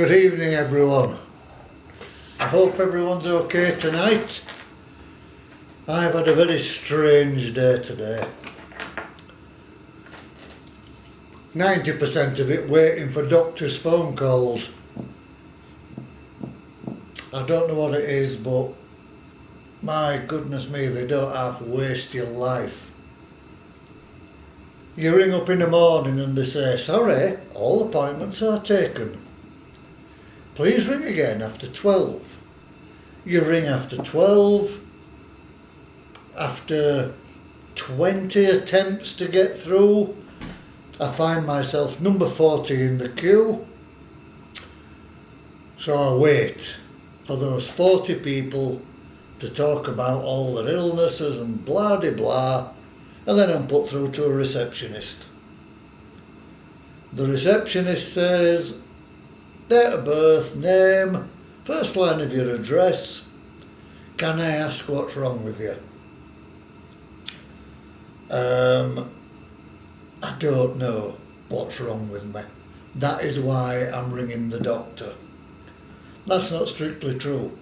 Good evening everyone. I hope everyone's okay tonight. I've had a very strange day today. 90% of it waiting for doctors' phone calls. I don't know what it is, but my goodness me, they don't half waste your life. You ring up in the morning and they say, sorry, all appointments are taken. Please ring again after 12. You ring after 12. After 20 attempts to get through, I find myself number 40 in the queue. So I wait for those 40 people to talk about all their illnesses and blah de blah, and then I'm put through to a receptionist. The receptionist says, date of birth, name, first line of your address. Can I ask what's wrong with you? I don't know what's wrong with me. That is why I'm ringing the doctor. That's not strictly true.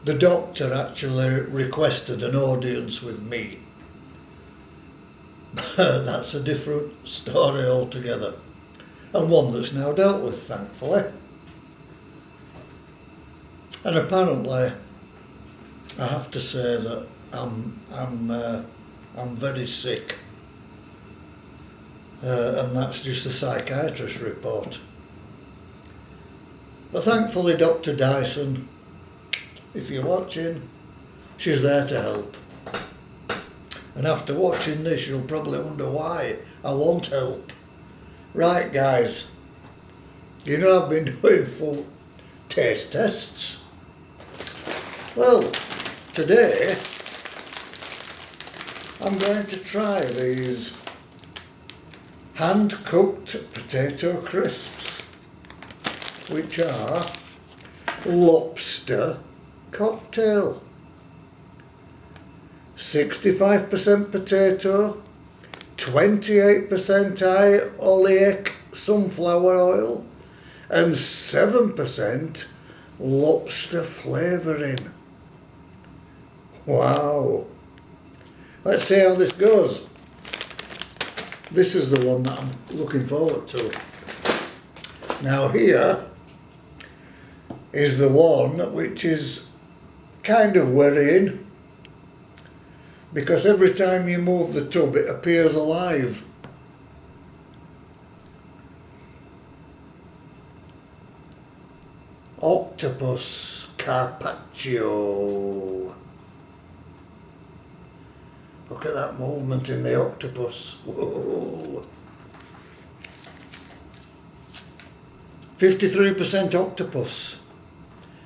The doctor actually requested an audience with me. That's a different story altogether, and one that's now dealt with, thankfully. And apparently, I have to say that I'm very sick, and that's just a psychiatrist's report. But thankfully, Dr. Dyson, if you're watching, she's there to help. And after watching this, you'll probably wonder why I won't help. Right, guys, you know I've been doing full taste tests. Well, today I'm going to try these hand-cooked potato crisps, which are Lobster cocktail. 65% potato, 28% oleic sunflower oil, and 7% lobster flavouring. Wow. Let's see how this goes. This is the one that I'm looking forward to. Now here is the one which is kind of worrying, because every time you move the tub it appears alive. Octopus Carpaccio. Look at that movement in the octopus. Whoa. 53% octopus,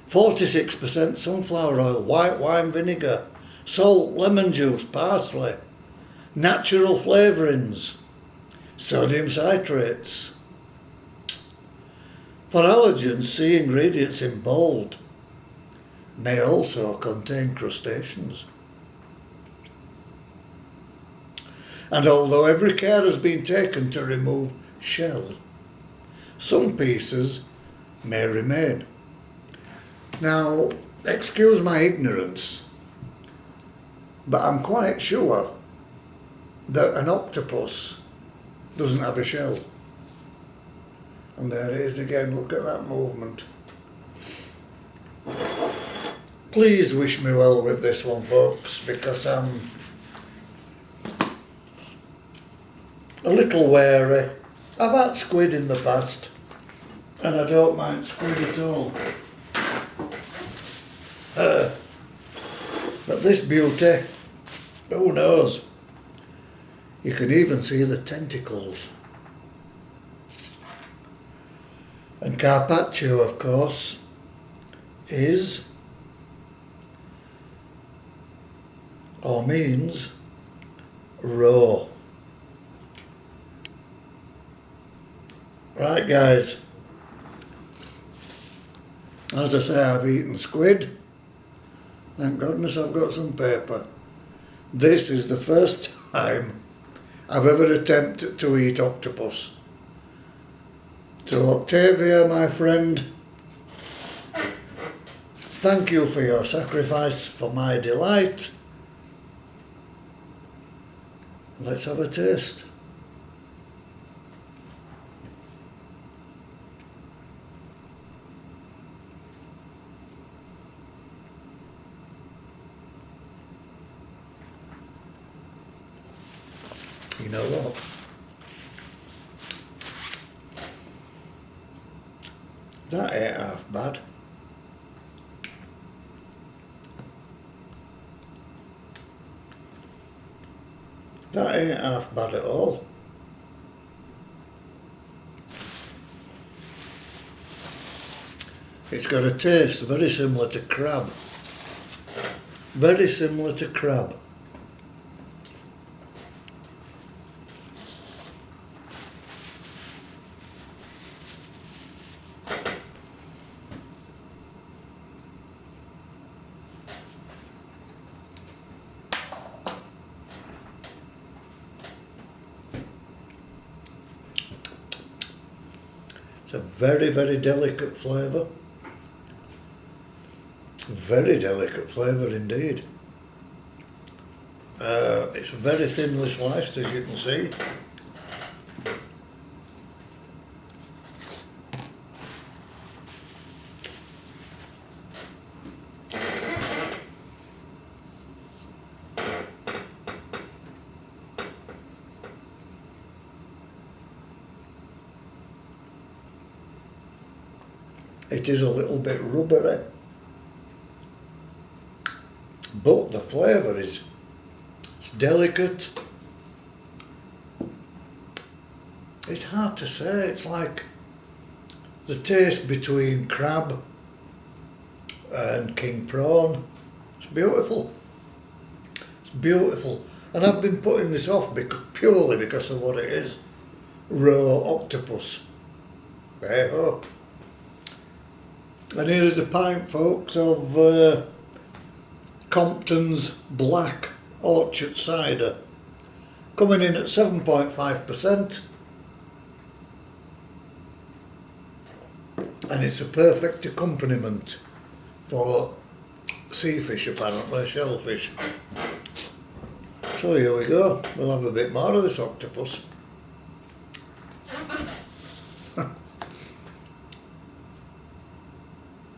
46% sunflower oil, white wine vinegar, salt, lemon juice, parsley, natural flavourings, sodium citrates. For allergens, see ingredients in bold. May also contain crustaceans. And although every care has been taken to remove shell, some pieces may remain. Now, excuse my ignorance, but I'm quite sure that an octopus doesn't have a shell. And there it is again, look at that movement. Please wish me well with this one, folks, because I'm a little wary. I've had squid in the past, and I don't mind squid at all. But this beauty, who knows? You can even see the tentacles. And Carpaccio, of course, is or means raw. Right, guys, as I say, I've eaten squid. Thank goodness I've got some paper. This is the first time I've ever attempted to eat octopus. So Octavia, my friend, Thank you for your sacrifice for my delight. Let's have a taste. You know what? That ain't half bad. That ain't half bad at all. It's got a taste very similar to crab. Very similar to crab. It's a very, very delicate flavour. Very delicate flavour indeed. It's very thinly sliced, as you can see. It is a little bit rubbery, but the flavour is delicate. It's hard to say. It's like the taste between crab and king prawn. It's beautiful. It's beautiful. And I've been putting this off purely because of what it is. Raw octopus. Hey ho. And here's the pint, folks, of Comptons Black Orchard Cider, coming in at 7.5%, and it's a perfect accompaniment for sea fish, apparently, shellfish. So here we go, we'll have a bit more of this octopus.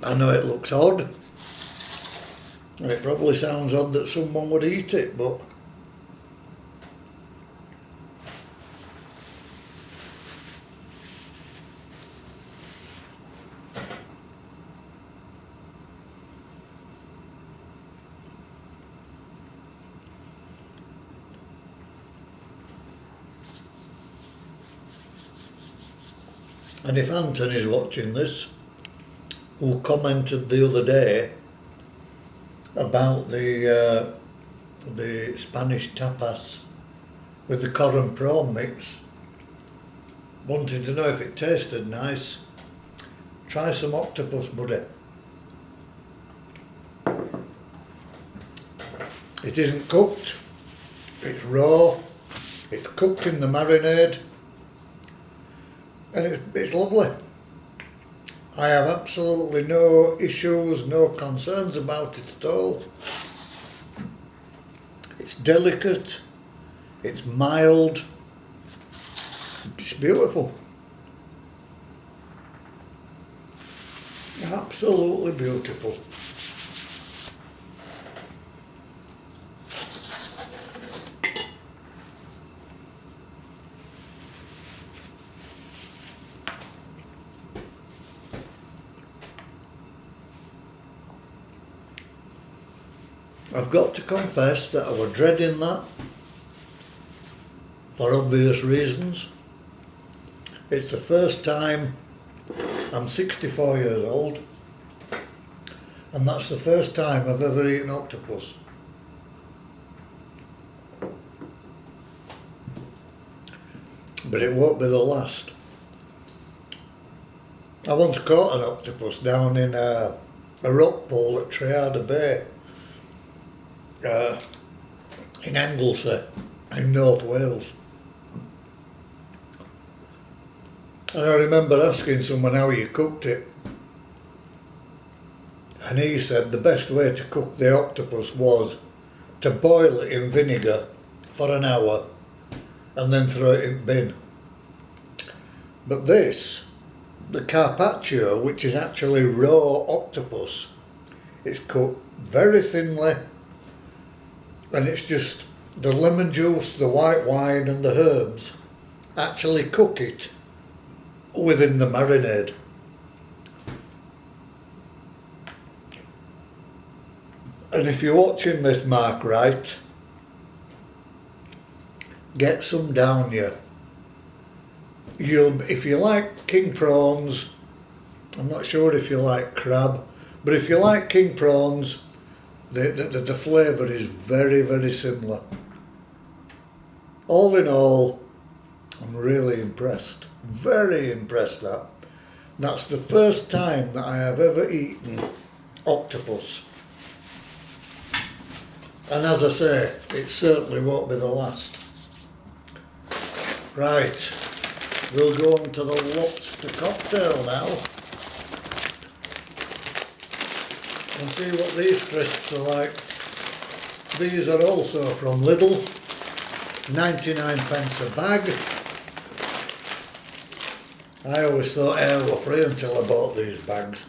I know it looks odd, and it probably sounds odd that someone would eat it, but and if Anthony's watching this, who commented the other day about the Spanish tapas with the cod and prawn mix, wanting to know if it tasted nice, try some octopus, buddy. It isn't cooked, it's raw, it's cooked in the marinade, and it's lovely. I have absolutely no issues, no concerns about it at all. It's delicate, it's mild, it's beautiful. Absolutely beautiful. I've got to confess that I was dreading that for obvious reasons. It's the first time, I'm 64 years old, and that's the first time I've ever eaten octopus. But it won't be the last. I once caught an octopus down in a rock pool at Triada Bay. In Anglesey, in North Wales. And I remember asking someone how you cooked it. and he said the best way to cook the octopus was to boil it in vinegar for an hour and then throw it in bin. But this, the carpaccio, which is actually raw octopus, it's cooked very thinly, and it's just the lemon juice, the white wine and the herbs actually cook it within the marinade. And if you're watching this, Mark, right, get some down you. If you like king prawns, I'm not sure if you like crab, but if you like king prawns, the flavour is very, very similar. All in all, I'm really impressed. Very impressed that. That's the first time that I have ever eaten octopus. And as I say, it certainly won't be the last. Right, we'll go on to the lobster cocktail now. And see what these crisps are like. These are also from Lidl, 99p a bag. I always thought air were free until I bought these bags.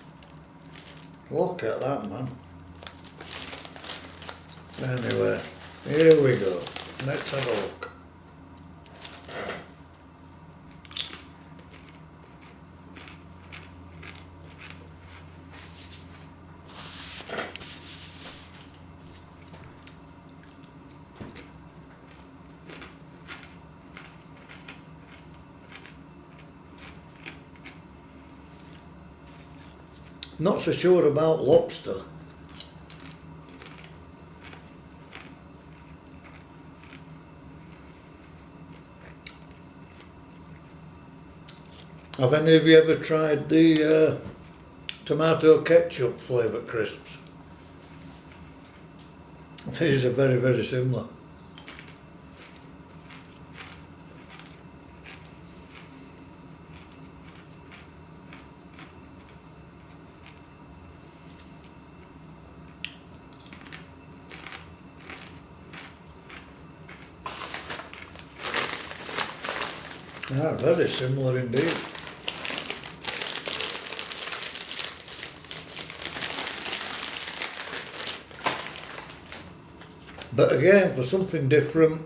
Look at that, man. Anyway, here we go. Let's have a look. Not so sure about lobster. Have any of you ever tried the tomato ketchup flavoured crisps? These are very, very similar. Ah, very similar indeed. But again, for something different,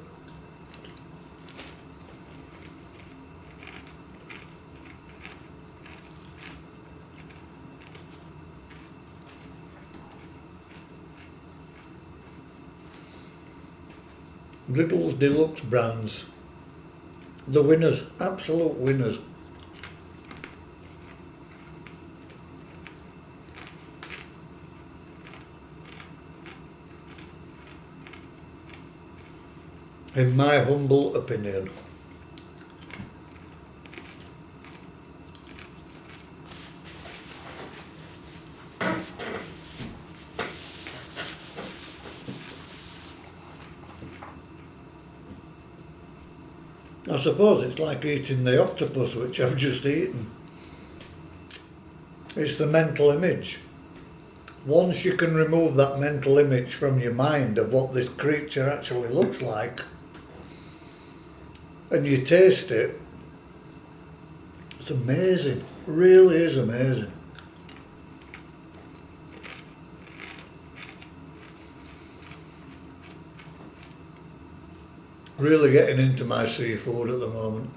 Lidl's Deluxe brands, the winners, absolute winners. In my humble opinion. I suppose it's like eating the octopus which I've just eaten. It's the mental image. Once you can remove that mental image from your mind of what this creature actually looks like, and you taste it, it's amazing. It really is amazing. Really getting into my seafood at the moment.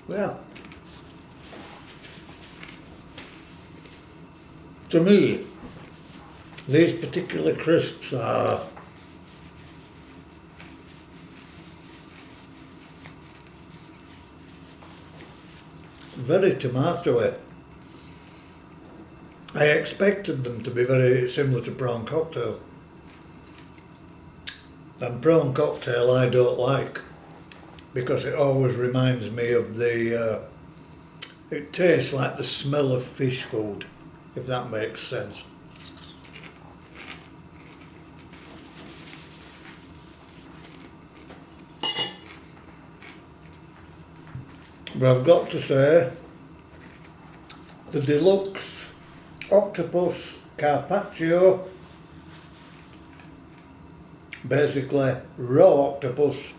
Well, to me, these particular crisps are very tomatoey. I expected them to be very similar to prawn cocktail. And prawn cocktail I don't like, because it always reminds me of it tastes like the smell of fish food, if that makes sense. But I've got to say, the deluxe Octopus Carpaccio, basically raw octopus,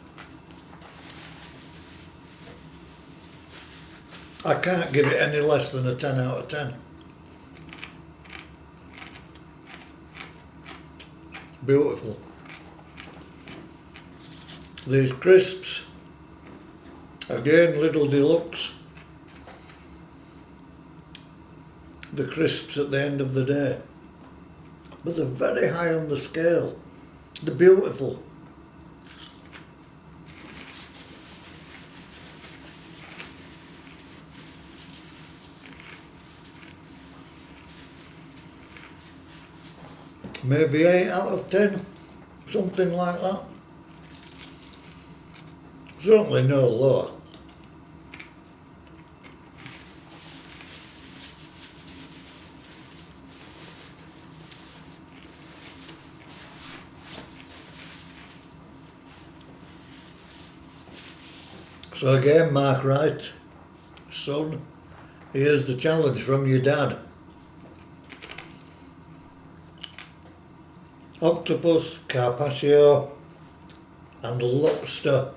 I can't give it any less than a 10 out of 10. Beautiful. These crisps, again little deluxe. The crisps at the end of the day. But they're very high on the scale. They're beautiful. Maybe 8 out of 10, something like that. Certainly no lower. So again, Mark Wright, son, here's the challenge from your dad. Octopus Carpaccio and Lobster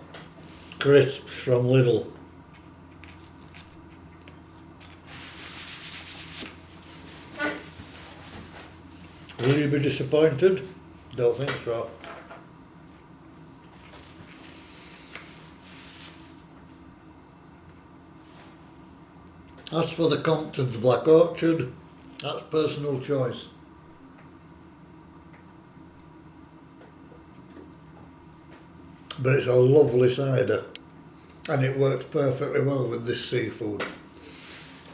crisps from Lidl. Will you be disappointed? Don't think so. As for the Comptons Black Orchard, that's personal choice. But it's a lovely cider and it works perfectly well with this seafood.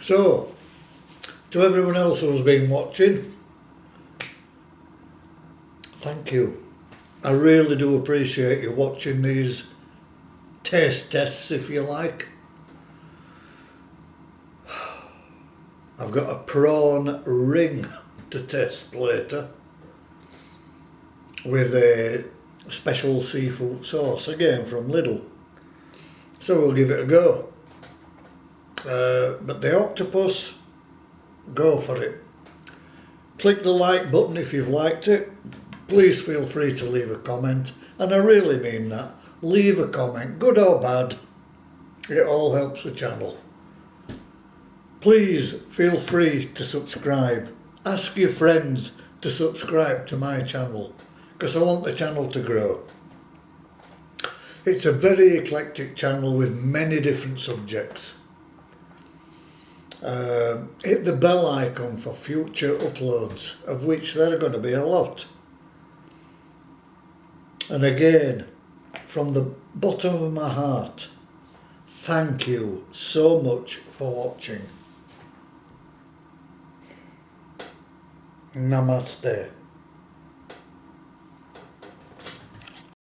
So, to everyone else who's been watching, thank you. I really do appreciate you watching these taste tests, if you like. I've got a prawn ring to test later with a special seafood sauce, again from Lidl. So we'll give it a go. But the octopus, go for it. Click the like button if you've liked it. Please feel free to leave a comment, and I really mean that. Leave a comment, good or bad. It all helps the channel. Please feel free to subscribe. Ask your friends to subscribe to my channel, because I want the channel to grow. It's a very eclectic channel with many different subjects. Hit the bell icon for future uploads, of which there are going to be a lot. And again, from the bottom of my heart, thank you so much for watching. Namaste.